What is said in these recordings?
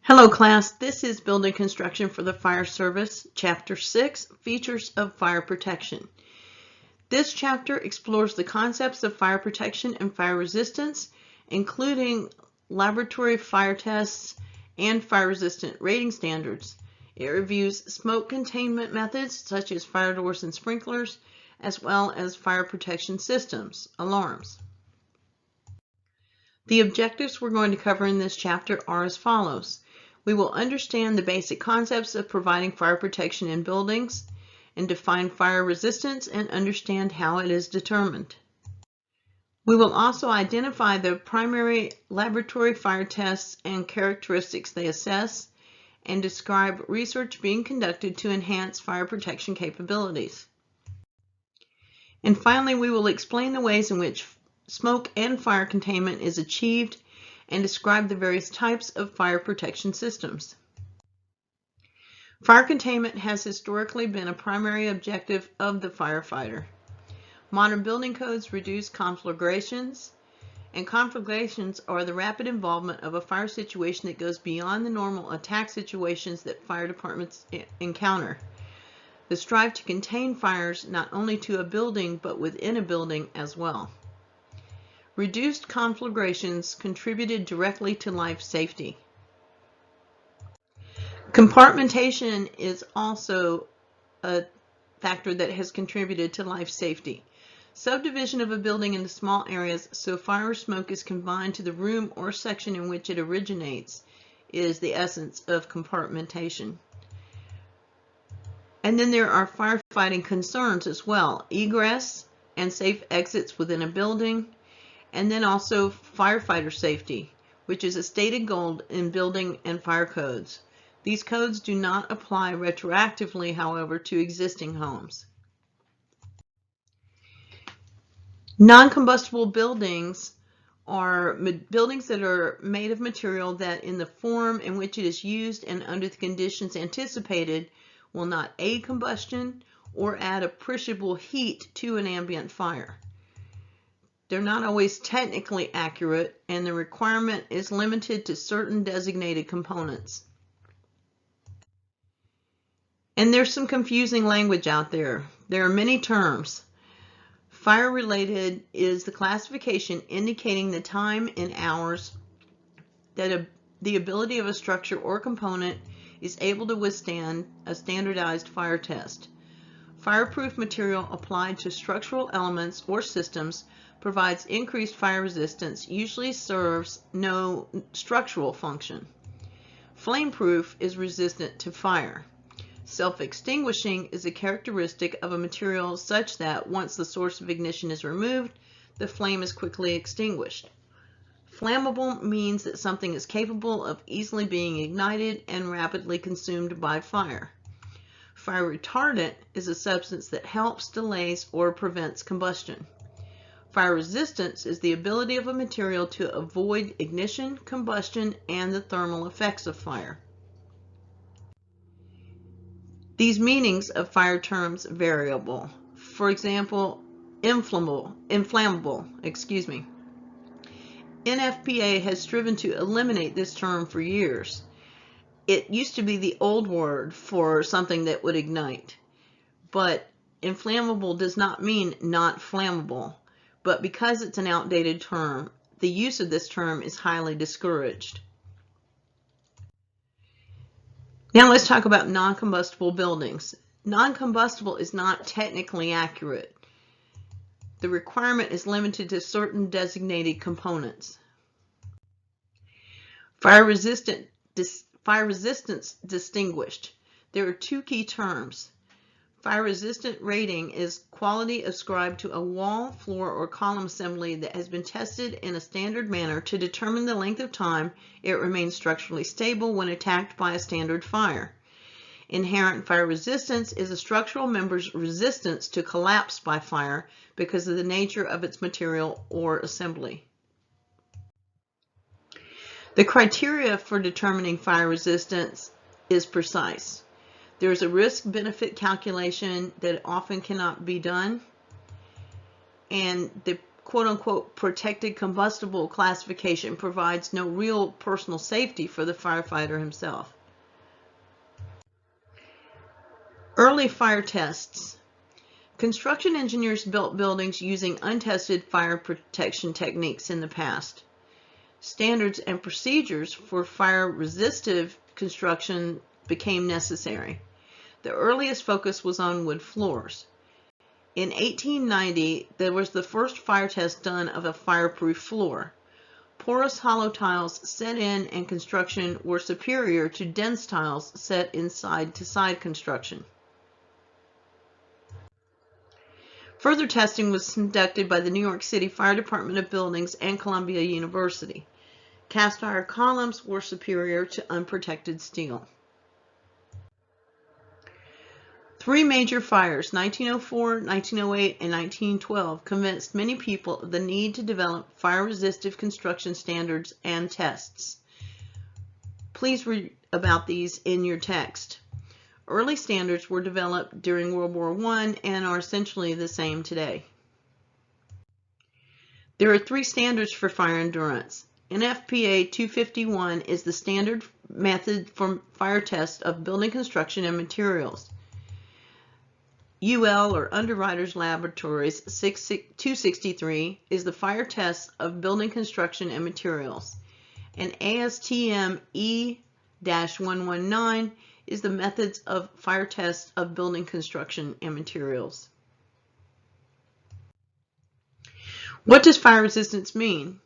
Hello class, this is Building Construction for the Fire Service, Chapter 6, Features of Fire Protection. This chapter explores the concepts of fire protection and fire resistance, including laboratory fire tests and fire-resistant rating standards. It reviews smoke containment methods such as fire doors and sprinklers, as well as fire protection systems, alarms. The objectives we're going to cover in this chapter are as follows. We will understand the basic concepts of providing fire protection in buildings and define fire resistance and understand how it is determined. We will also identify the primary laboratory fire tests and characteristics they assess and describe research being conducted to enhance fire protection capabilities. And finally, we will explain the ways in which smoke and fire containment is achieved and describe the various types of fire protection systems. Fire containment has historically been a primary objective of the firefighter. Modern building codes reduce conflagrations, and conflagrations are the rapid involvement of a fire situation that goes beyond the normal attack situations that fire departments encounter. The strive to contain fires not only to a building but within a building as well. Reduced conflagrations contributed directly to life safety. Compartmentation is also a factor that has contributed to life safety. Subdivision of a building into small areas so fire or smoke is confined to the room or section in which it originates is the essence of compartmentation. And then there are firefighting concerns as well. Egress and safe exits within a building. And then also firefighter safety, which is a stated goal in building and fire codes. These codes do not apply retroactively, however, to existing homes. Non-combustible buildings are buildings that are made of material that in the form in which it is used and under the conditions anticipated will not aid combustion or add appreciable heat to an ambient fire. They're not always technically accurate, and the requirement is limited to certain designated components. And there's some confusing language out there. There are many terms. Fire-related is the classification indicating the time in hours that the ability of a structure or component is able to withstand a standardized fire test. Fireproof material applied to structural elements or systems provides increased fire resistance, usually serves no structural function. Flameproof is resistant to fire. Self-extinguishing is a characteristic of a material such that once the source of ignition is removed, the flame is quickly extinguished. Flammable means that something is capable of easily being ignited and rapidly consumed by fire. Fire retardant is a substance that helps, delays, or prevents combustion. Fire resistance is the ability of a material to avoid ignition, combustion, and the thermal effects of fire. These meanings of fire terms variable. For example, inflammable. NFPA has striven to eliminate this term for years. It used to be the old word for something that would ignite, but inflammable does not mean not flammable. But because it's an outdated term, the use of this term is highly discouraged. Now let's talk about non-combustible buildings. Non-combustible is not technically accurate. The requirement is limited to certain designated components. Fire resistance distinguished. There are two key terms. Fire resistant rating is quality ascribed to a wall, floor, or column assembly that has been tested in a standard manner to determine the length of time it remains structurally stable when attacked by a standard fire. Inherent fire resistance is a structural member's resistance to collapse by fire because of the nature of its material or assembly. The criteria for determining fire resistance is precise. There's a risk-benefit calculation that often cannot be done, and the quote-unquote protected combustible classification provides no real personal safety for the firefighter himself. Early fire tests. Construction engineers built buildings using untested fire protection techniques in the past. Standards and procedures for fire-resistive construction became necessary. The earliest focus was on wood floors. In 1890, there was the first fire test done of a fireproof floor. Porous hollow tiles set in and construction were superior to dense tiles set in side-to-side construction. Further testing was conducted by the New York City Fire Department of Buildings and Columbia University. Cast iron columns were superior to unprotected steel. Three major fires, 1904, 1908, and 1912, convinced many people of the need to develop fire-resistive construction standards and tests. Please read about these in your text. Early standards were developed during World War I and are essentially the same today. There are three standards for fire endurance. NFPA 251 is the standard method for fire tests of building construction and materials. UL, or Underwriters Laboratories 263, is the fire test of building construction and materials. And ASTM E-119 is the methods of fire tests of building construction and materials. What does fire resistance mean?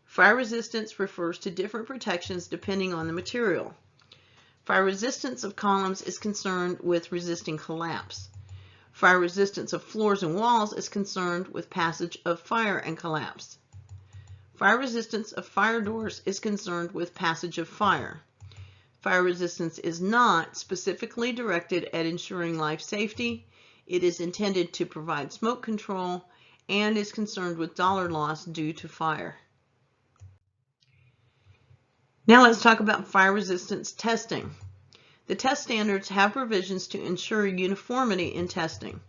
Fire resistance refers to different protections depending on the material. Fire resistance of columns is concerned with resisting collapse. Fire resistance of floors and walls is concerned with passage of fire and collapse. Fire resistance of fire doors is concerned with passage of fire. Fire resistance is not specifically directed at ensuring life safety. It is intended to provide smoke control and is concerned with dollar loss due to fire. Now let's talk about fire resistance testing. The test standards have provisions to ensure uniformity in testing.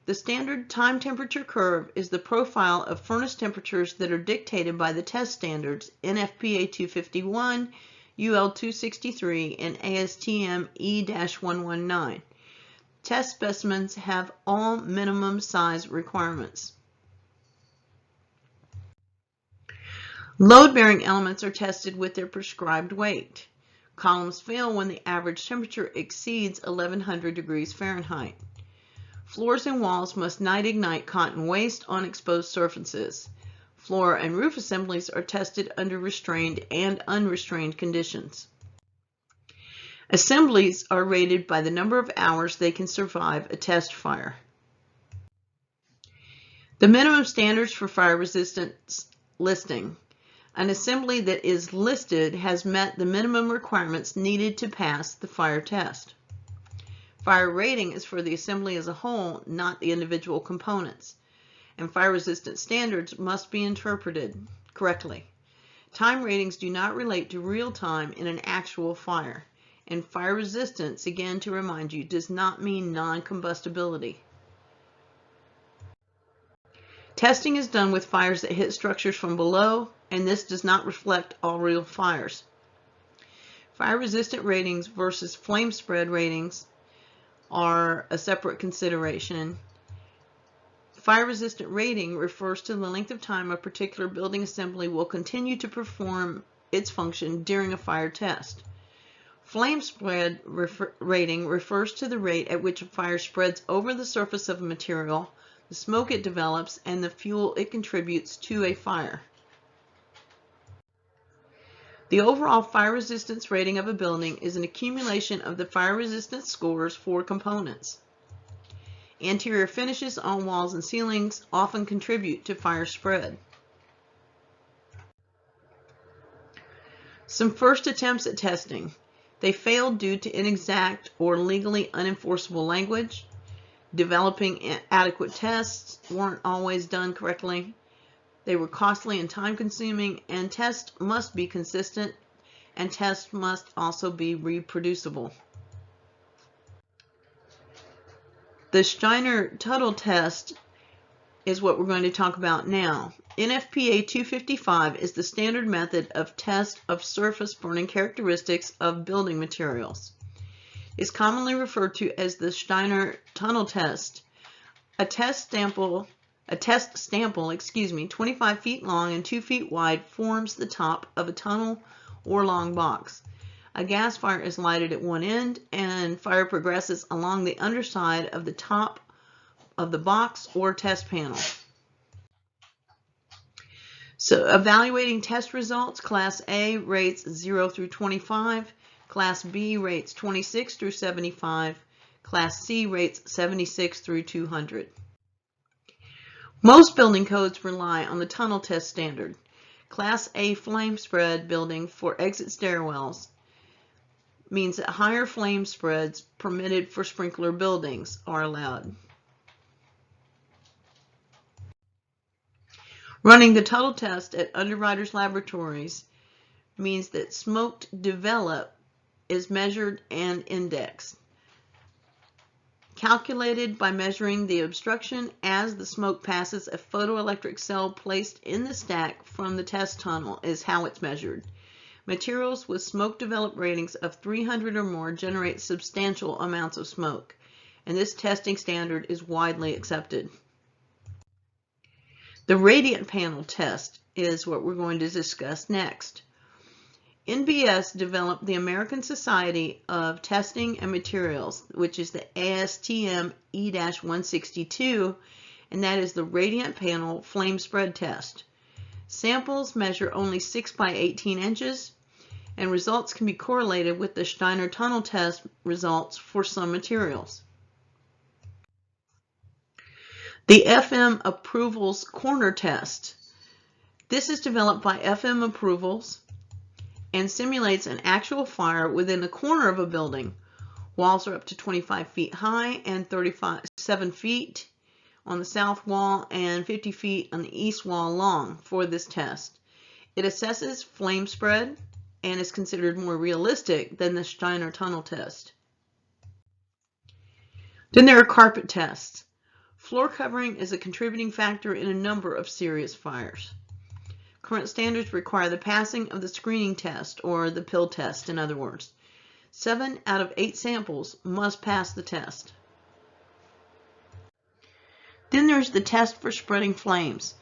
The standard time temperature curve is the profile of furnace temperatures that are dictated by the test standards NFPA 251, UL 263, and ASTM E-119. Test specimens have all minimum size requirements. Load-bearing elements are tested with their prescribed weight. Columns fail when the average temperature exceeds 1100 degrees Fahrenheit. Floors and walls must not ignite cotton waste on exposed surfaces. Floor and roof assemblies are tested under restrained and unrestrained conditions. Assemblies are rated by the number of hours they can survive a test fire. The minimum standards for fire resistance listing. An assembly that is listed has met the minimum requirements needed to pass the fire test. Fire rating is for the assembly as a whole, not the individual components. And fire resistance standards must be interpreted correctly. Time ratings do not relate to real time in an actual fire. And fire resistance, again to remind you, does not mean non-combustibility. Testing is done with fires that hit structures from below, and this does not reflect all real fires. Fire resistant ratings versus flame spread ratings are a separate consideration. Fire resistant rating refers to the length of time a particular building assembly will continue to perform its function during a fire test. Flame spread rating refers to the rate at which a fire spreads over the surface of a material, the smoke it develops, and the fuel it contributes to a fire. The overall fire resistance rating of a building is an accumulation of the fire resistance scores for components. Interior finishes on walls and ceilings often contribute to fire spread. Some first attempts at testing. They failed due to inexact or legally unenforceable language. Developing adequate tests weren't always done correctly. They were costly and time-consuming, and tests must be consistent, and tests must also be reproducible. The Steiner-Tuttle test is what we're going to talk about now. NFPA 255 is the standard method of test of surface burning characteristics of building materials. It's commonly referred to as the Steiner tunnel test. A test sample, 25 feet long and 2 feet wide, forms the top of a tunnel or long box. A gas fire is lighted at one end, and fire progresses along the underside of the top of the box or test panel. So, evaluating test results, Class A rates 0 through 25, Class B rates 26 through 75, Class C rates 76 through 200. Most building codes rely on the tunnel test standard. Class A flame spread building for exit stairwells means that higher flame spreads permitted for sprinkler buildings are allowed. Running the tunnel test at underwriters' laboratories means that smoke developed is measured and indexed. Calculated by measuring the obstruction as the smoke passes a photoelectric cell placed in the stack from the test tunnel is how it's measured. Materials with smoke developed ratings of 300 or more generate substantial amounts of smoke, and this testing standard is widely accepted. The radiant panel test is what we're going to discuss next. NBS developed the American Society of Testing and Materials, which is the ASTM E-162, and that is the radiant panel flame spread test. Samples measure only 6 by 18 inches, and results can be correlated with the Steiner tunnel test results for some materials. The FM Approvals Corner Test. This is developed by FM Approvals and simulates an actual fire within the corner of a building. Walls are up to 25 feet high and 37 feet on the south wall and 50 feet on the east wall long for this test. It assesses flame spread and is considered more realistic than the Steiner tunnel test. Then there are carpet tests. Floor covering is a contributing factor in a number of serious fires. Current standards require the passing of the screening test, or the pill test in other words. 7 out of 8 samples must pass the test. Then there's the test for spreading flames.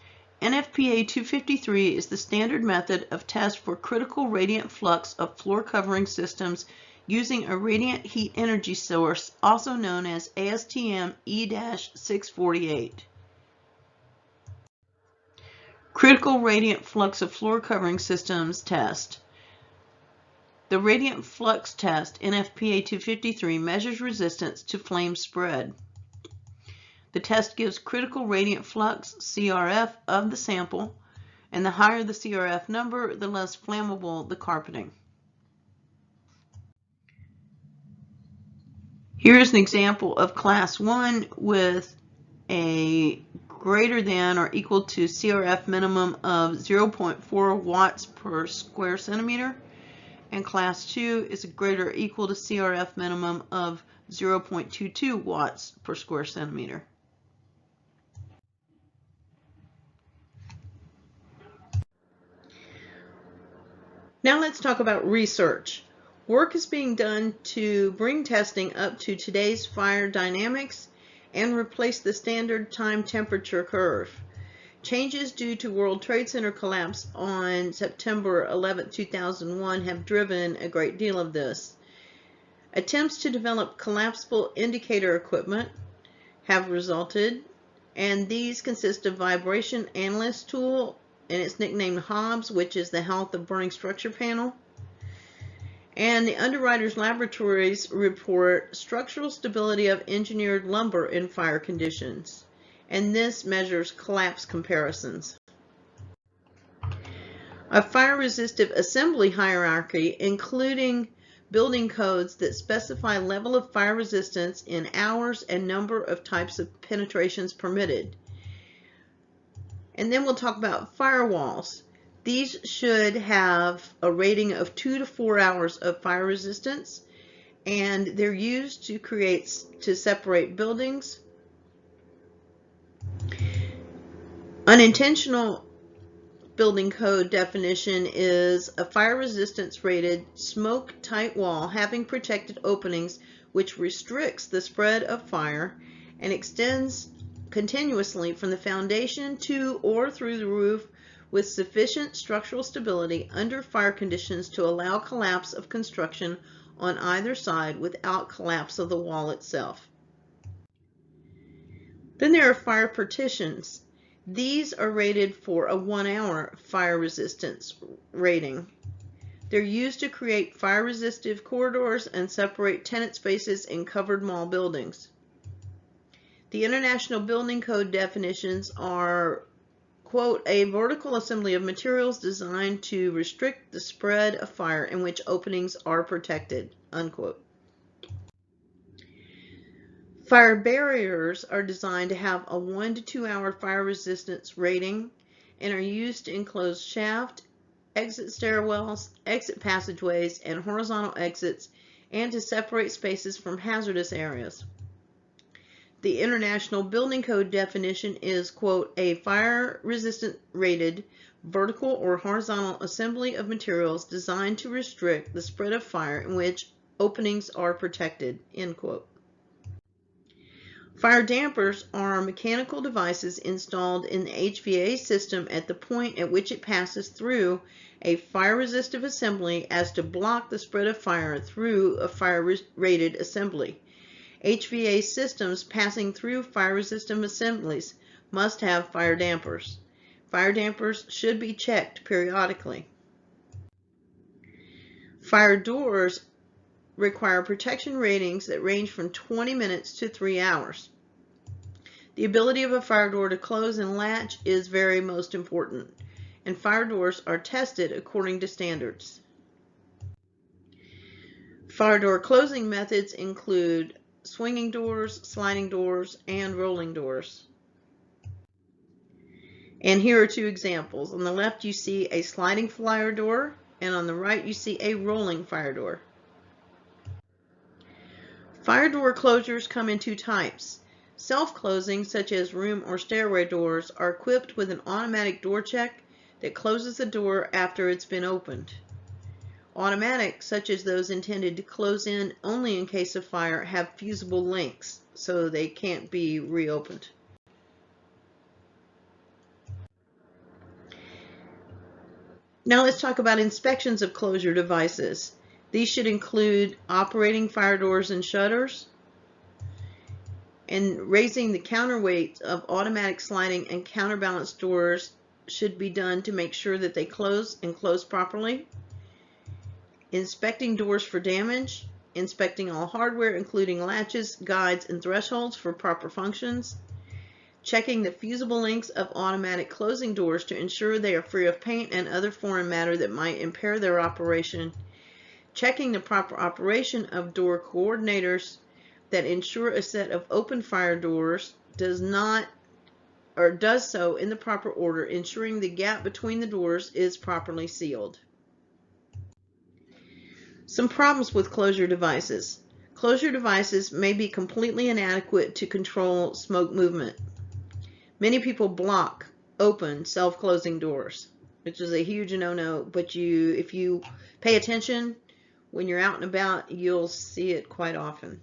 NFPA 253 is the standard method of test for critical radiant flux of floor covering systems using a radiant heat energy source, also known as ASTM E-648. Critical radiant flux of floor covering systems test. The radiant flux test, NFPA 253, measures resistance to flame spread. The test gives critical radiant flux, CRF, of the sample, and the higher the CRF number, the less flammable the carpeting. Here is an example of Class 1 with a greater than or equal to CRF minimum of 0.4 watts per square centimeter, and Class 2 is greater or equal to CRF minimum of 0.22 watts per square centimeter. Now let's talk about research. Work is being done to bring testing up to today's fire dynamics and replace the standard time temperature curve. Changes due to World Trade Center collapse on September 11, 2001 have driven a great deal of this. Attempts to develop collapsible indicator equipment have resulted, and these consist of vibration analyst tool, and it's nicknamed HOBS, which is the Health of Burning Structure panel. And the underwriters' laboratories report structural stability of engineered lumber in fire conditions, and this measures collapse comparisons. A fire-resistive assembly hierarchy, including building codes that specify level of fire resistance in hours and number of types of penetrations permitted. And then we'll talk about firewalls. These should have a rating of 2 to 4 hours of fire resistance, and they're used to separate buildings. Unintentional building code definition is a fire resistance rated smoke tight wall having protected openings which restricts the spread of fire and extends continuously from the foundation to or through the roof with sufficient structural stability under fire conditions to allow collapse of construction on either side without collapse of the wall itself. Then there are fire partitions. These are rated for a 1-hour fire resistance rating. They're used to create fire-resistive corridors and separate tenant spaces in covered mall buildings. The International Building Code definitions are, quote, a vertical assembly of materials designed to restrict the spread of fire in which openings are protected, unquote. Fire barriers are designed to have a 1 to 2 hour fire resistance rating and are used to enclose shaft, exit stairwells, exit passageways, and horizontal exits, and to separate spaces from hazardous areas. The International Building Code definition is, quote, a fire resistant rated vertical or horizontal assembly of materials designed to restrict the spread of fire in which openings are protected, end quote. Fire dampers are mechanical devices installed in the HVAC system at the point at which it passes through a fire-resistive assembly as to block the spread of fire through a fire-rated assembly. HVAC systems passing through fire-resistant assemblies must have fire dampers. Fire dampers should be checked periodically. Fire doors require protection ratings that range from 20 minutes to 3 hours. The ability of a fire door to close and latch is very most important, and fire doors are tested according to standards. Fire door closing methods include swinging doors, sliding doors, and rolling doors. And here are 2 examples. On the left you see a sliding fire door, and on the right you see a rolling fire door. Fire door closures come in 2 types. Self-closing, such as room or stairway doors, are equipped with an automatic door check that closes the door after it's been opened. Automatic, such as those intended to close in only in case of fire, have fusible links, so they can't be reopened. Now let's talk about inspections of closure devices. These should include operating fire doors and shutters, and raising the counterweight of automatic sliding and counterbalance doors should be done to make sure that they close and close properly. Inspecting doors for damage, inspecting all hardware including latches, guides, and thresholds for proper functions, checking the fusible links of automatic closing doors to ensure they are free of paint and other foreign matter that might impair their operation, checking the proper operation of door coordinators that ensure a set of open fire doors does so in the proper order, ensuring the gap between the doors is properly sealed. Some problems with closure devices. Closure devices may be completely inadequate to control smoke movement. Many people block open self-closing doors, which is a huge no-no, but if you pay attention when you're out and about, you'll see it quite often.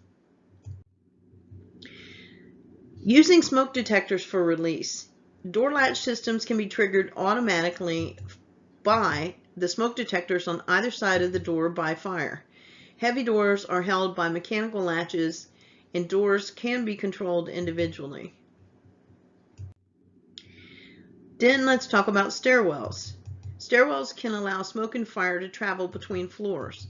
Using smoke detectors for release. Door latch systems can be triggered automatically by the smoke detectors on either side of the door by fire. Heavy doors are held by mechanical latches, and doors can be controlled individually. Then let's talk about stairwells. Stairwells can allow smoke and fire to travel between floors.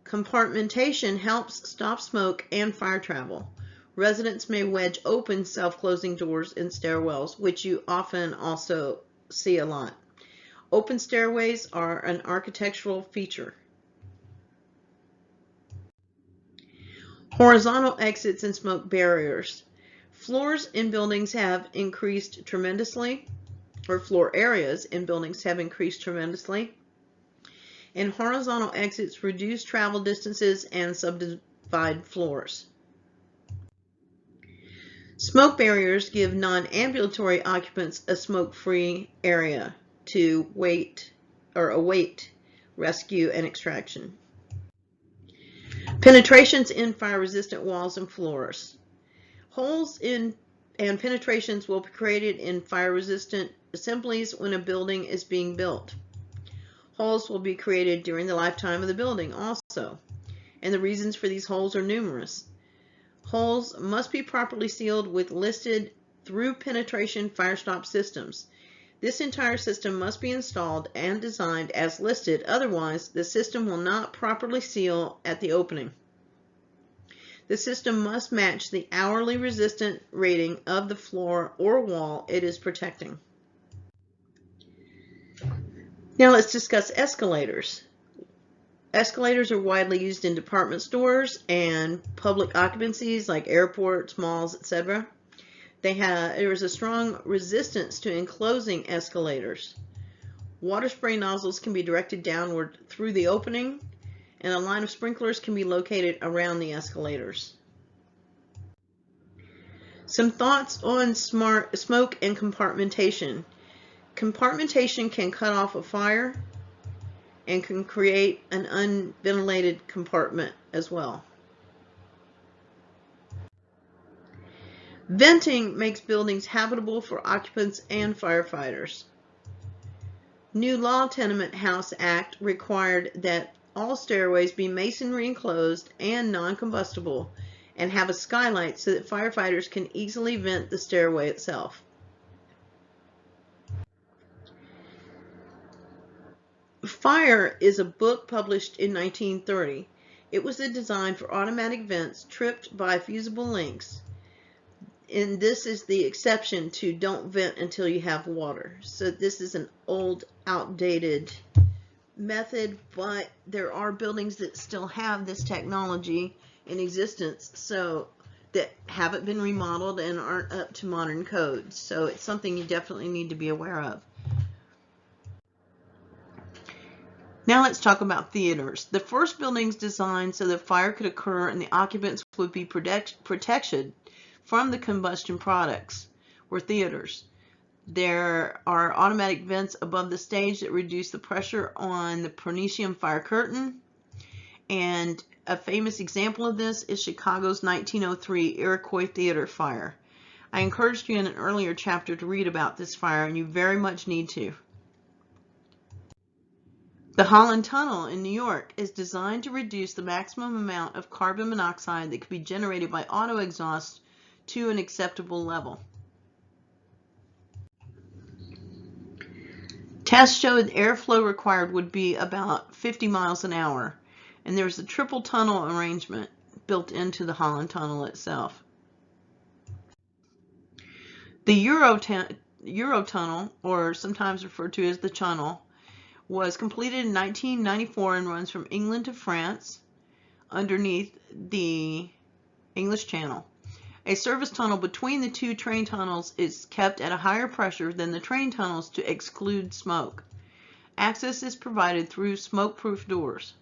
Compartmentation helps stop smoke and fire travel. Residents may wedge open self-closing doors in stairwells, which you often also see a lot. Open stairways are an architectural feature. Horizontal exits and smoke barriers. Floors in buildings have increased tremendously, or floor areas in buildings have increased tremendously, and horizontal exits reduce travel distances and subdivide floors. Smoke barriers give non-ambulatory occupants a smoke-free area to await rescue and extraction. Penetrations in fire-resistant walls and floors. Holes in and penetrations will be created in fire-resistant assemblies when a building is being built. Holes will be created during the lifetime of the building also, and the reasons for these holes are numerous. Holes must be properly sealed with listed through penetration fire stop systems. This entire system must be installed and designed as listed, otherwise the system will not properly seal at the opening. The system must match the hourly resistant rating of the floor or wall it is protecting. Now let's discuss escalators. Escalators are widely used in department stores and public occupancies like airports, malls, etc. There is a strong resistance to enclosing escalators. Water spray nozzles can be directed downward through the opening, and a line of sprinklers can be located around the escalators. Some thoughts on smoke and compartmentation. Compartmentation can cut off a fire and can create an unventilated compartment as well. Venting makes buildings habitable for occupants and firefighters. New Law Tenement House Act required that all stairways be masonry enclosed and non-combustible and have a skylight so that firefighters can easily vent the stairway itself. Fire is a book published in 1930. It was a design for automatic vents tripped by fusible links. And this is the exception to don't vent until you have water. So this is an old, outdated method, but there are buildings that still have this technology in existence, so that haven't been remodeled and aren't up to modern codes. So it's something you definitely need to be aware of. Now let's talk about theaters. The first buildings designed so that fire could occur and the occupants would be protected from the combustion products were theaters. There are automatic vents above the stage that reduce the pressure on the pronacium fire curtain. And a famous example of this is Chicago's 1903 Iroquois Theater fire. I encouraged you in an earlier chapter to read about this fire, and you very much need to. The Holland Tunnel in New York is designed to reduce the maximum amount of carbon monoxide that could be generated by auto exhaust to an acceptable level. Tests showed airflow required would be about 50 miles an hour, and there's a triple tunnel arrangement built into the Holland Tunnel itself. The Eurotunnel, or sometimes referred to as the Chunnel, was completed in 1994 and runs from England to France underneath the English Channel. A service tunnel between the two train tunnels is kept at a higher pressure than the train tunnels to exclude smoke. Access is provided through smoke-proof doors.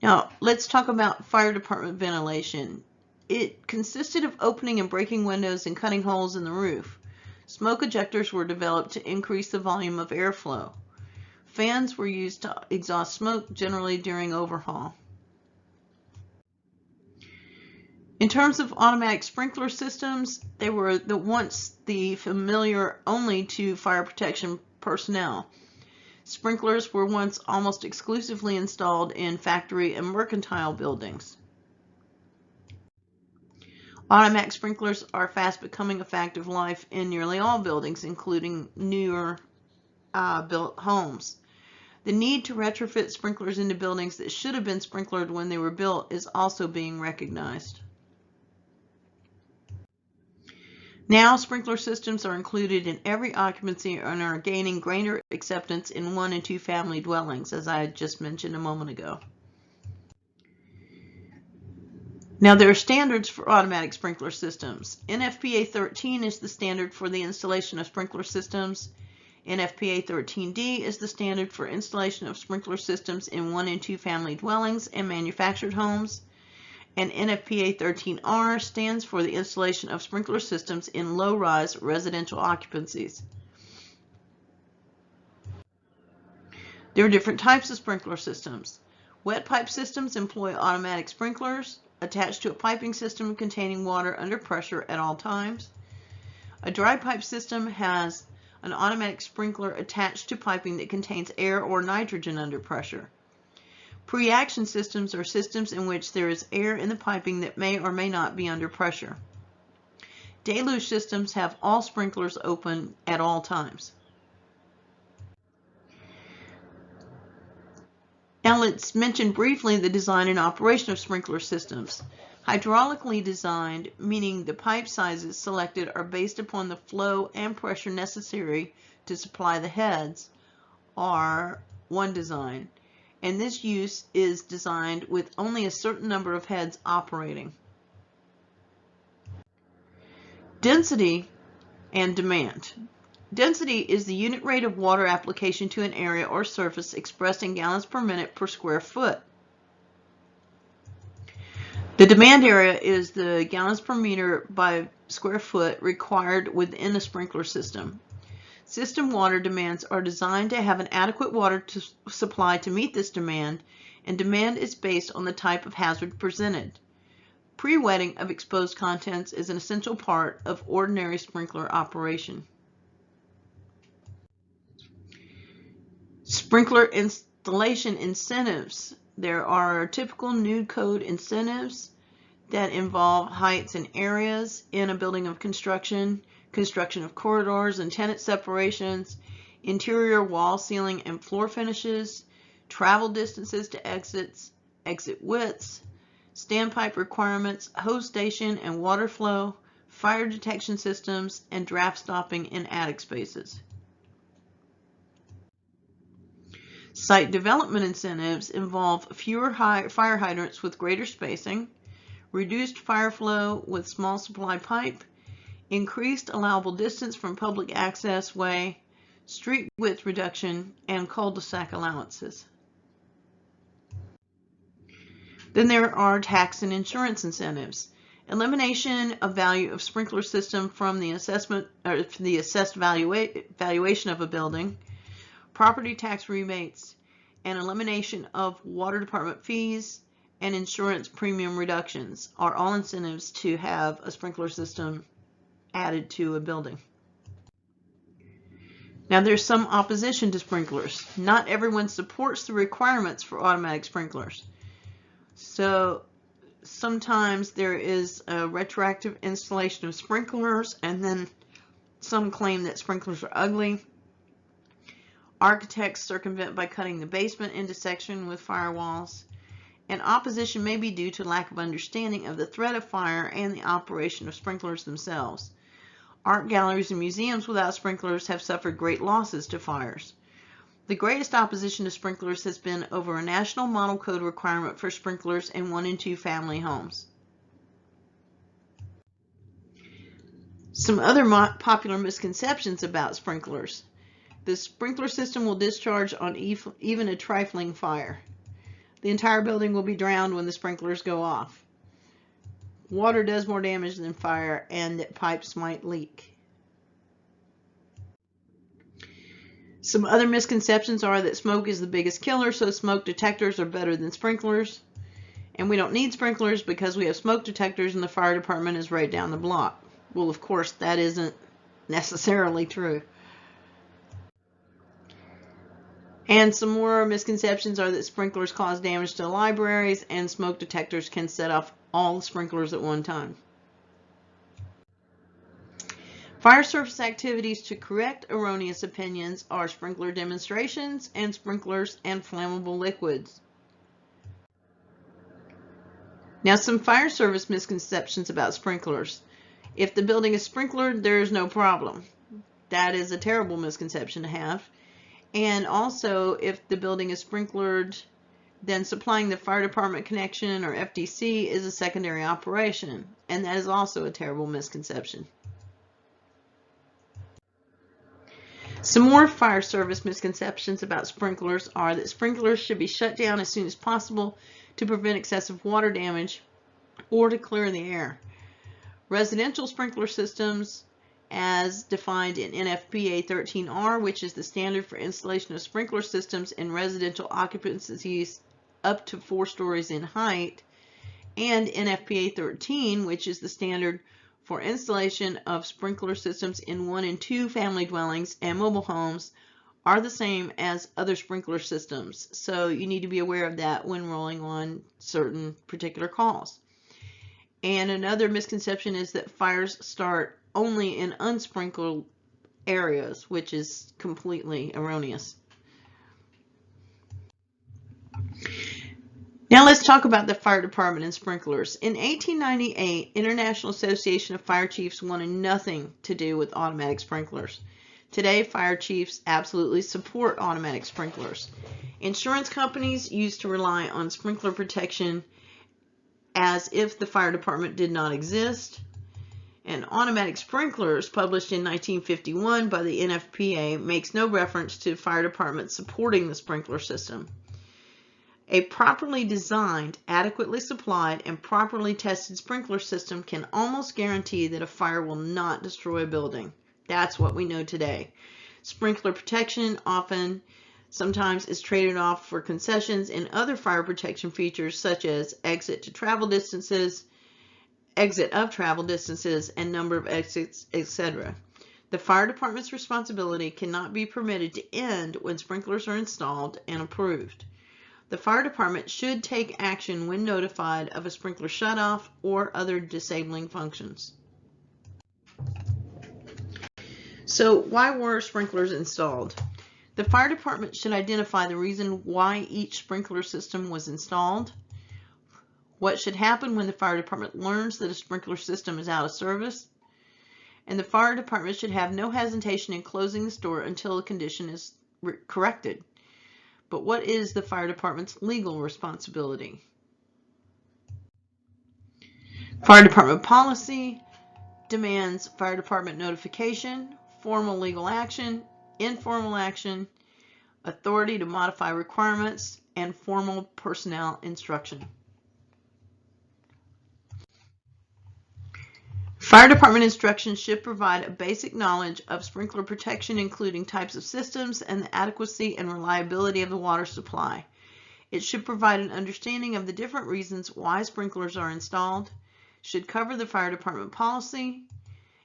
Now, let's talk about fire department ventilation. It consisted of opening and breaking windows and cutting holes in the roof. Smoke ejectors were developed to increase the volume of airflow. Fans were used to exhaust smoke, generally during overhaul. In terms of automatic sprinkler systems, they were once the familiar only to fire protection personnel. Sprinklers were once almost exclusively installed in factory and mercantile buildings. Automatic sprinklers are fast becoming a fact of life in nearly all buildings, including newer built homes. The need to retrofit sprinklers into buildings that should have been sprinklered when they were built is also being recognized. Now, sprinkler systems are included in every occupancy and are gaining greater acceptance in 1- and 2-family dwellings, as I had just mentioned a moment ago. Now, there are standards for automatic sprinkler systems. NFPA 13 is the standard for the installation of sprinkler systems. NFPA 13D is the standard for installation of sprinkler systems in 1- and 2-family dwellings and manufactured homes. and NFPA 13R stands for the installation of sprinkler systems in low-rise residential occupancies. There are different types of sprinkler systems. Wet pipe systems employ automatic sprinklers attached to a piping system containing water under pressure at all times. A dry pipe system has an automatic sprinkler attached to piping that contains air or nitrogen under pressure. Pre-action systems are systems in which there is air in the piping that may or may not be under pressure. Deluge systems have all sprinklers open at all times. Now let's mention briefly the design and operation of sprinkler systems. Hydraulically designed, meaning the pipe sizes selected are based upon the flow and pressure necessary to supply the heads, are one design, and this use is designed with only a certain number of heads operating. Density and demand. Density is the unit rate of water application to an area or surface expressed in gallons per minute per square foot. The demand area is the gallons per meter by square foot required within a sprinkler system. System water demands are designed to have an adequate water supply to meet this demand, and demand is based on the type of hazard presented. Pre-wetting of exposed contents is an essential part of ordinary sprinkler operation. Sprinkler installation incentives. There are typical nude code incentives that involve heights and areas in a building of construction, construction of corridors and tenant separations, interior wall, ceiling, and floor finishes, travel distances to exits, exit widths, standpipe requirements, hose station and water flow, fire detection systems, and draft stopping in attic spaces. Site development incentives involve fewer fire hydrants with greater spacing, reduced fire flow with small supply pipe, increased allowable distance from public access way, street width reduction, and cul-de-sac allowances. Then there are tax and insurance incentives. Elimination of value of sprinkler system from the assessment or the assessed valuation of a building, property tax rebates, and elimination of water department fees and insurance premium reductions are all incentives to have a sprinkler system added to a building. Now there's some opposition to sprinklers. Not everyone supports the requirements for automatic sprinklers. So sometimes there is a retroactive installation of sprinklers, and then some claim that sprinklers are ugly. Architects circumvent by cutting the basement into section with firewalls. And opposition may be due to lack of understanding of the threat of fire and the operation of sprinklers themselves. Art galleries and museums without sprinklers have suffered great losses to fires. The greatest opposition to sprinklers has been over a national model code requirement for sprinklers in 1- and 2-family homes. Some other popular misconceptions about sprinklers. The sprinkler system will discharge on even a trifling fire. The entire building will be drowned when the sprinklers go off. Water does more damage than fire, and that pipes might leak. Some other misconceptions are that smoke is the biggest killer, so smoke detectors are better than sprinklers. And we don't need sprinklers because we have smoke detectors and the fire department is right down the block. Well, of course, that isn't necessarily true. And some more misconceptions are that sprinklers cause damage to libraries and smoke detectors can set off all the sprinklers at one time. Fire service activities to correct erroneous opinions are sprinkler demonstrations and sprinklers and flammable liquids. Now some fire service misconceptions about sprinklers. If the building is sprinklered, there is no problem. That is a terrible misconception to have. And also, if the building is sprinklered, then supplying the fire department connection or FDC is a secondary operation. And that is also a terrible misconception. Some more fire service misconceptions about sprinklers are that sprinklers should be shut down as soon as possible to prevent excessive water damage, or to clear the air. Residential sprinkler systems, as defined in NFPA 13R, which is the standard for installation of sprinkler systems in residential occupancies up to 4 stories in height, and NFPA 13, which is the standard for installation of sprinkler systems in 1 and 2 family dwellings and mobile homes, are the same as other sprinkler systems. So you need to be aware of that when rolling on certain particular calls. And another misconception is that fires start only in unsprinkled areas, which is completely erroneous. Now let's talk about the fire department and sprinklers. In 1898, International Association of Fire Chiefs wanted nothing to do with automatic sprinklers. Today, fire chiefs absolutely support automatic sprinklers. Insurance companies used to rely on sprinkler protection as if the fire department did not exist. And automatic sprinklers, published in 1951 by the NFPA, makes no reference to fire departments supporting the sprinkler system. A properly designed, adequately supplied, and properly tested sprinkler system can almost guarantee that a fire will not destroy a building. That's what we know today. Sprinkler protection sometimes is traded off for concessions in other fire protection features such as exit of travel distances, and number of exits, etc. The fire department's responsibility cannot be permitted to end when sprinklers are installed and approved. The fire department should take action when notified of a sprinkler shutoff or other disabling functions. So why were sprinklers installed? The fire department should identify the reason why each sprinkler system was installed, what should happen when the fire department learns that a sprinkler system is out of service, and the fire department should have no hesitation in closing the store until the condition is corrected. But what is the fire department's legal responsibility? Fire department policy demands fire department notification, formal legal action, informal action, authority to modify requirements, and formal personnel instruction. Fire department instructions should provide a basic knowledge of sprinkler protection, including types of systems and the adequacy and reliability of the water supply. It should provide an understanding of the different reasons why sprinklers are installed, should cover the fire department policy,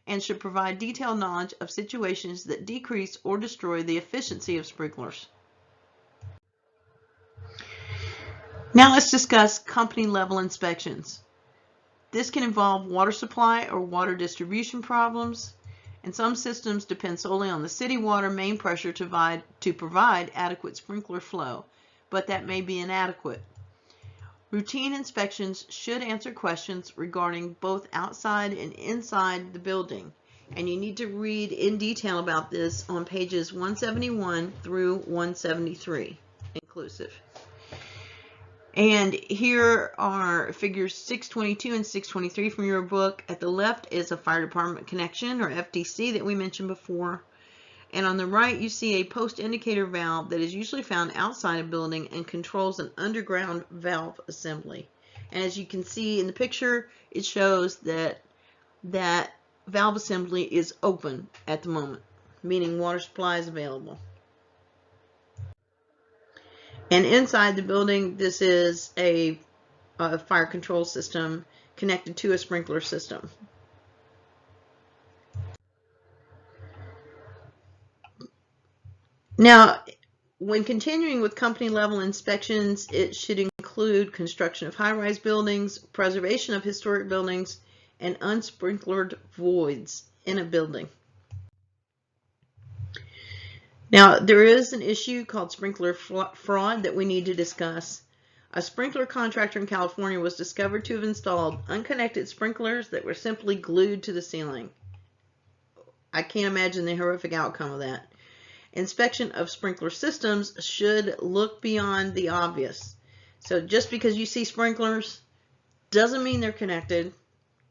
and should provide detailed knowledge of situations that decrease or destroy the efficiency of sprinklers. Now let's discuss company level inspections. This can involve water supply or water distribution problems, and some systems depend solely on the city water main pressure to provide adequate sprinkler flow, but that may be inadequate. Routine inspections should answer questions regarding both outside and inside the building, and you need to read in detail about this on pages 171 through 173 inclusive. And here are figures 622 and 623 from your book. At the left is a fire department connection, or FDC, that we mentioned before. And on the right, you see a post indicator valve that is usually found outside a building and controls an underground valve assembly. And as you can see in the picture, it shows that that valve assembly is open at the moment, meaning water supply is available. And inside the building, this is a fire control system connected to a sprinkler system. Now, when continuing with company level inspections, it should include construction of high-rise buildings, preservation of historic buildings, and unsprinklered voids in a building. Now, there is an issue called sprinkler fraud that we need to discuss. A sprinkler contractor in California was discovered to have installed unconnected sprinklers that were simply glued to the ceiling. I can't imagine the horrific outcome of that. Inspection of sprinkler systems should look beyond the obvious. So just because you see sprinklers doesn't mean they're connected,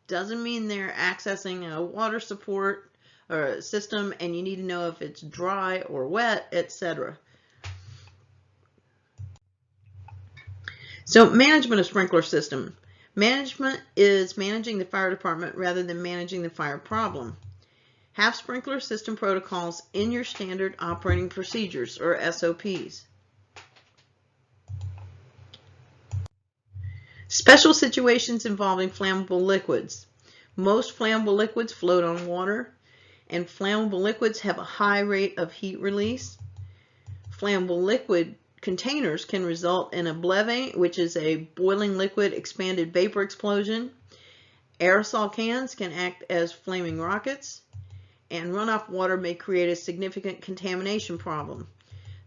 doesn't mean they're accessing a water support or a system, and you need to know if it's dry or wet, etc. So management of sprinkler system. Management is managing the fire department rather than managing the fire problem. Have sprinkler system protocols in your standard operating procedures, or SOPs. Special situations involving flammable liquids. Most flammable liquids float on water, and flammable liquids have a high rate of heat release. Flammable liquid containers can result in a bleve, which is a boiling liquid expanded vapor explosion. Aerosol cans can act as flaming rockets, and runoff water may create a significant contamination problem.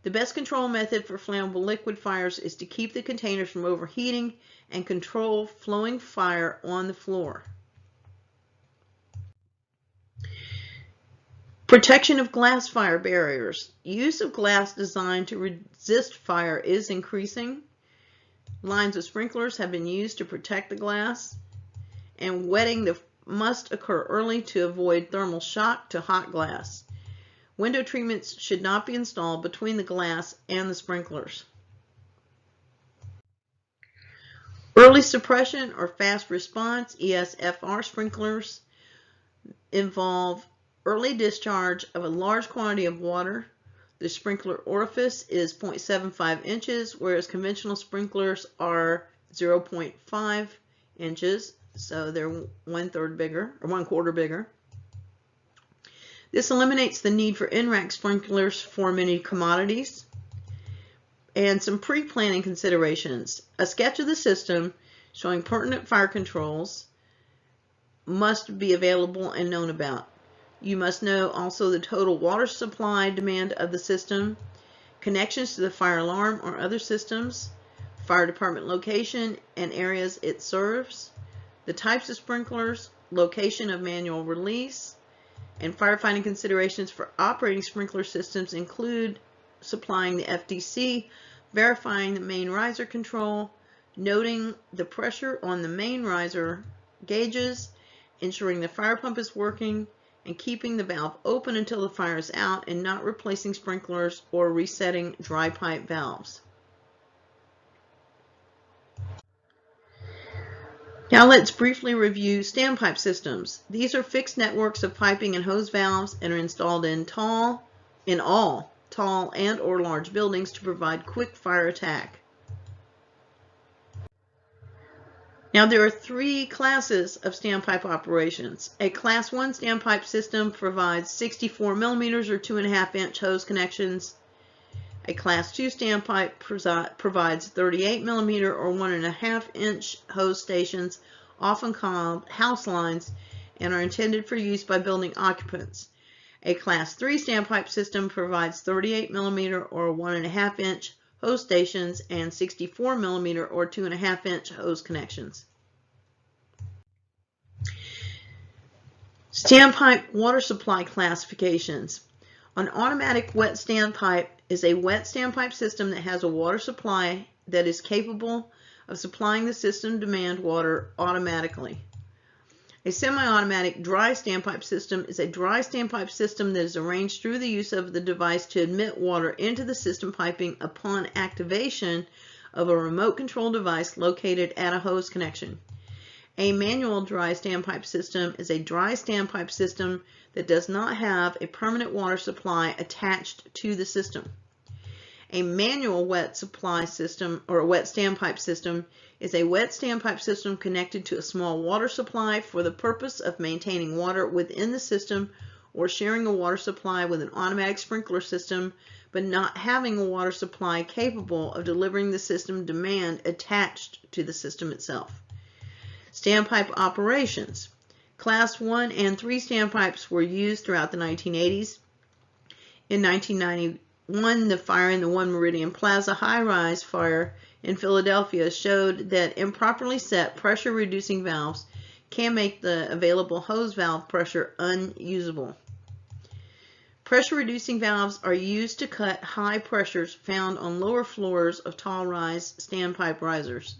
The best control method for flammable liquid fires is to keep the containers from overheating and control flowing fire on the floor. Protection of glass fire barriers. Use of glass designed to resist fire is increasing. Lines of sprinklers have been used to protect the glass, and wetting must occur early to avoid thermal shock to hot glass. Window treatments should not be installed between the glass and the sprinklers. Early suppression or fast response ESFR sprinklers involve early discharge of a large quantity of water. The sprinkler orifice is 0.75 inches, whereas conventional sprinklers are 0.5 inches, so they're 1/3 bigger or 1/4 bigger. This eliminates the need for in-rack sprinklers for many commodities. And some pre-planning considerations. A sketch of the system showing pertinent fire controls must be available and known about. You must know also the total water supply demand of the system, connections to the fire alarm or other systems, fire department location and areas it serves, the types of sprinklers, location of manual release, and firefighting considerations for operating sprinkler systems include supplying the FDC, verifying the main riser control, noting the pressure on the main riser gauges, ensuring the fire pump is working, and keeping the valve open until the fire is out and not replacing sprinklers or resetting dry pipe valves. Now let's briefly review standpipe systems. These are fixed networks of piping and hose valves and are installed in all tall and or large buildings to provide quick fire attack. Now there are 3 classes of standpipe operations. A Class 1 standpipe system provides 64 millimeters or 2.5 inch hose connections. A Class 2 standpipe provides 38 millimeter or 1.5 inch hose stations, often called house lines, and are intended for use by building occupants. A Class 3 standpipe system provides 38 millimeter or 1.5 inch hose stations and 64 millimeter or 2.5 inch hose connections. Standpipe water supply classifications. An automatic wet standpipe is a wet standpipe system that has a water supply that is capable of supplying the system demand water automatically. A semi-automatic dry standpipe system is a dry standpipe system that is arranged through the use of the device to admit water into the system piping upon activation of a remote control device located at a hose connection. A manual dry standpipe system is a dry standpipe system that does not have a permanent water supply attached to the system. A manual wet supply system or a wet standpipe system is a wet standpipe system connected to a small water supply for the purpose of maintaining water within the system or sharing a water supply with an automatic sprinkler system, but not having a water supply capable of delivering the system demand attached to the system itself. Standpipe operations. Class 1 and 3 standpipes were used throughout the 1980s. In 1991, the fire in the One Meridian Plaza high-rise fire in Philadelphia showed that improperly set pressure-reducing valves can make the available hose valve pressure unusable. Pressure-reducing valves are used to cut high pressures found on lower floors of tall-rise standpipe risers.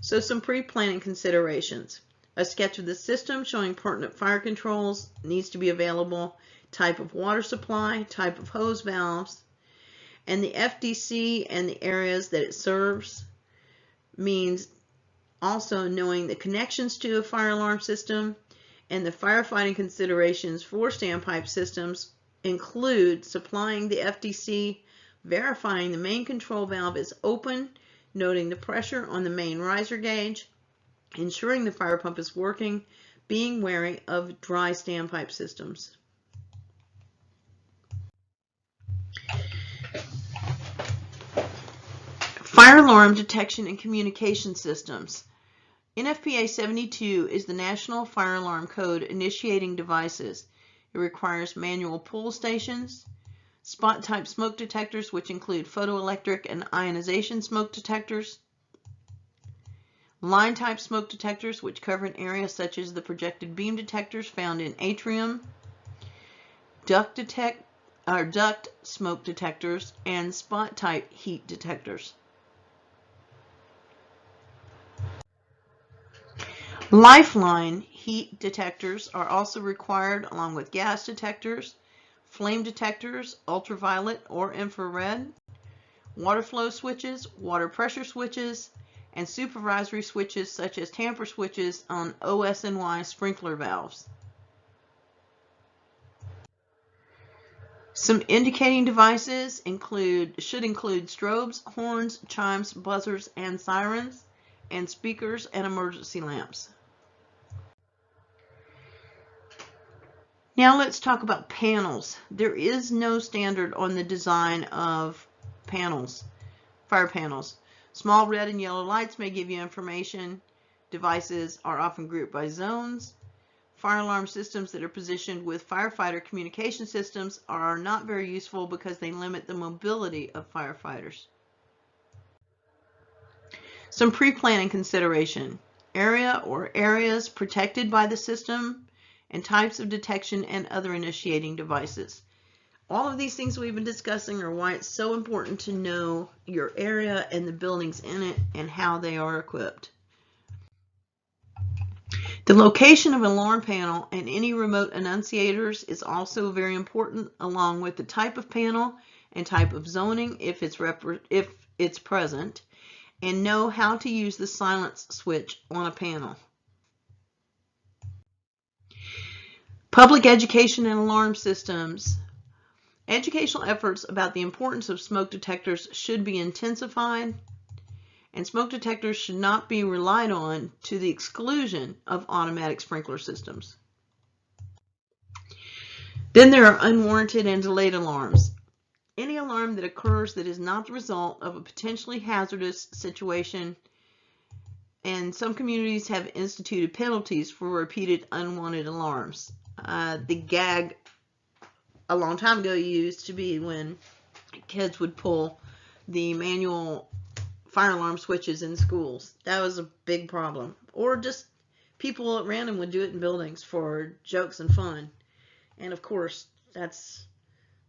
So some pre-planning considerations. A sketch of the system showing pertinent fire controls needs to be available, type of water supply, type of hose valves, and the FDC and the areas that it serves means Also, knowing the connections to a fire alarm system and the firefighting considerations for standpipe systems include supplying the FDC, verifying the main control valve is open, noting the pressure on the main riser gauge, ensuring the fire pump is working, being wary of dry standpipe systems. Fire alarm detection and communication systems. NFPA 72 is the National Fire Alarm Code initiating devices. It requires manual pull stations, spot type smoke detectors, which include photoelectric and ionization smoke detectors, line type smoke detectors, which cover an area such as the projected beam detectors found in atrium, duct smoke detectors, and spot type heat detectors. Lifeline heat detectors are also required along with gas detectors, flame detectors, ultraviolet or infrared, water flow switches, water pressure switches, and supervisory switches such as tamper switches on OSNY sprinkler valves. Some indicating devices should include strobes, horns, chimes, buzzers, and sirens, and speakers and emergency lamps. Now let's talk about panels. There is no standard on the design of panels, fire panels. Small red and yellow lights may give you information. Devices are often grouped by zones. Fire alarm systems that are positioned with firefighter communication systems are not very useful because they limit the mobility of firefighters. Some pre-planning consideration: area or areas protected by the system, and types of detection and other initiating devices. All of these things we've been discussing are why it's so important to know your area and the buildings in it and how they are equipped. The location of an alarm panel and any remote annunciators is also very important, along with the type of panel and type of zoning if it's present, and know how to use the silence switch on a panel. Public education and alarm systems. Educational efforts about the importance of smoke detectors should be intensified, and smoke detectors should not be relied on to the exclusion of automatic sprinkler systems. Then there are unwarranted and delayed alarms. Any alarm that occurs that is not the result of a potentially hazardous situation, and some communities have instituted penalties for repeated unwanted alarms. The gag a long time ago used to be when kids would pull the manual fire alarm switches in schools. That was a big problem. Or just people at random would do it in buildings for jokes and fun. And of course, that's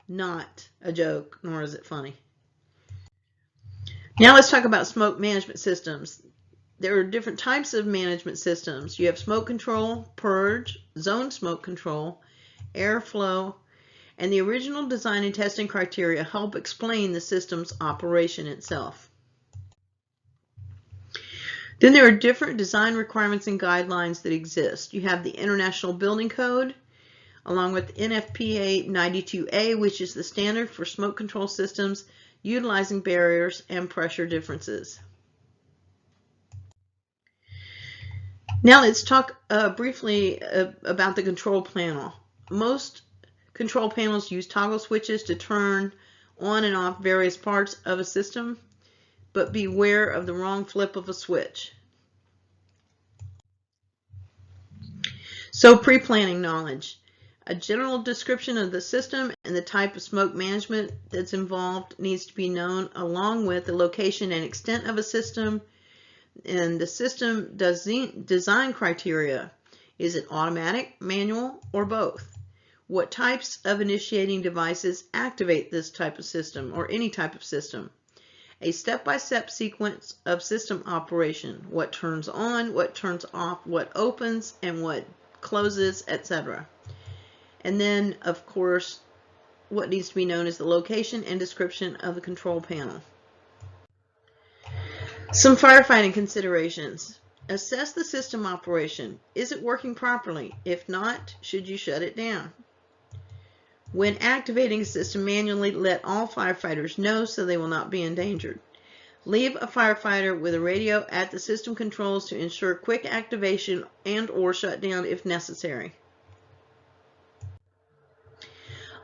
not a joke, nor is it funny. Now let's talk about smoke management systems. There are different types of management systems. You have smoke control, purge, zone smoke control, airflow, and the original design and testing criteria help explain the system's operation itself. Then there are different design requirements and guidelines that exist. You have the International Building Code, along with NFPA 92A, which is the standard for smoke control systems utilizing barriers and pressure differences. Now let's talk briefly about the control panel. Most control panels use toggle switches to turn on and off various parts of a system, but beware of the wrong flip of a switch. So pre-planning knowledge. A general description of the system and the type of smoke management that's involved needs to be known, along with the location and extent of a system, and the system design criteria. Is it automatic, manual, or both? What types of initiating devices activate this type of system or any type of system? A step-by-step sequence of system operation. What turns on, what turns off, what opens, and what closes, etc. And then, of course, what needs to be known is the location and description of the control panel. Some firefighting considerations. Assess the system operation. Is it working properly? If not, should you shut it down? When activating a system manually, let all firefighters know so they will not be endangered. Leave a firefighter with a radio at the system controls to ensure quick activation and/or shutdown if necessary.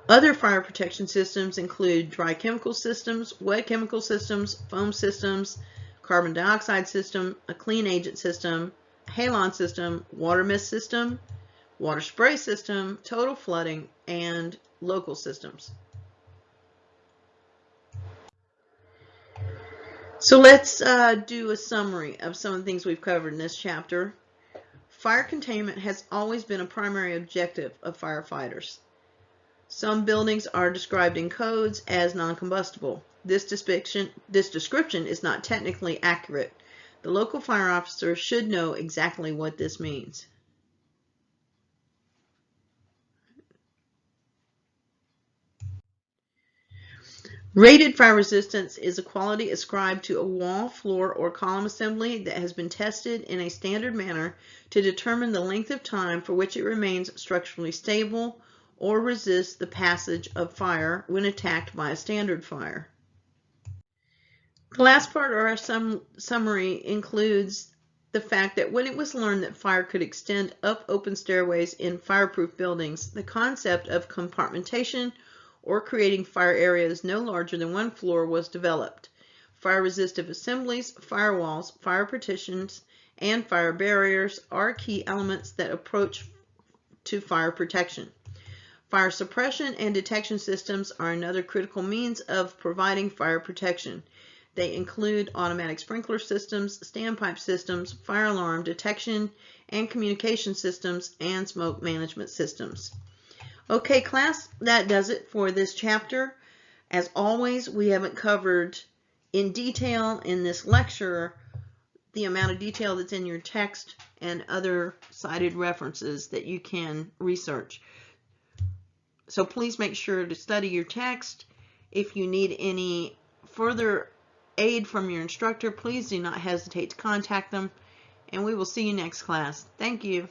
Other fire protection systems include dry chemical systems, wet chemical systems, foam systems, carbon dioxide system, a clean agent system, halon system, water mist system, water spray system, total flooding, and local systems. So let's do a summary of some of the things we've covered in this chapter. Fire containment has always been a primary objective of firefighters. Some buildings are described in codes as non-combustible. This description is not technically accurate. The local fire officer should know exactly what this means. Rated fire resistance is a quality ascribed to a wall, floor, or column assembly that has been tested in a standard manner to determine the length of time for which it remains structurally stable or resists the passage of fire when attacked by a standard fire. The last part of our summary includes the fact that when it was learned that fire could extend up open stairways in fireproof buildings, the concept of compartmentation, or creating fire areas no larger than one floor, was developed. Fire-resistive assemblies, firewalls, fire partitions, and fire barriers are key elements that approach to fire protection. Fire suppression and detection systems are another critical means of providing fire protection. They include automatic sprinkler systems, standpipe systems, fire alarm detection and communication systems, and smoke management systems. Okay, class, that does it for this chapter. As always, we haven't covered in detail in this lecture the amount of detail that's in your text and other cited references that you can research. So please make sure to study your text. If you need any further aid from your instructor, please do not hesitate to contact them, and we will see you next class. Thank you.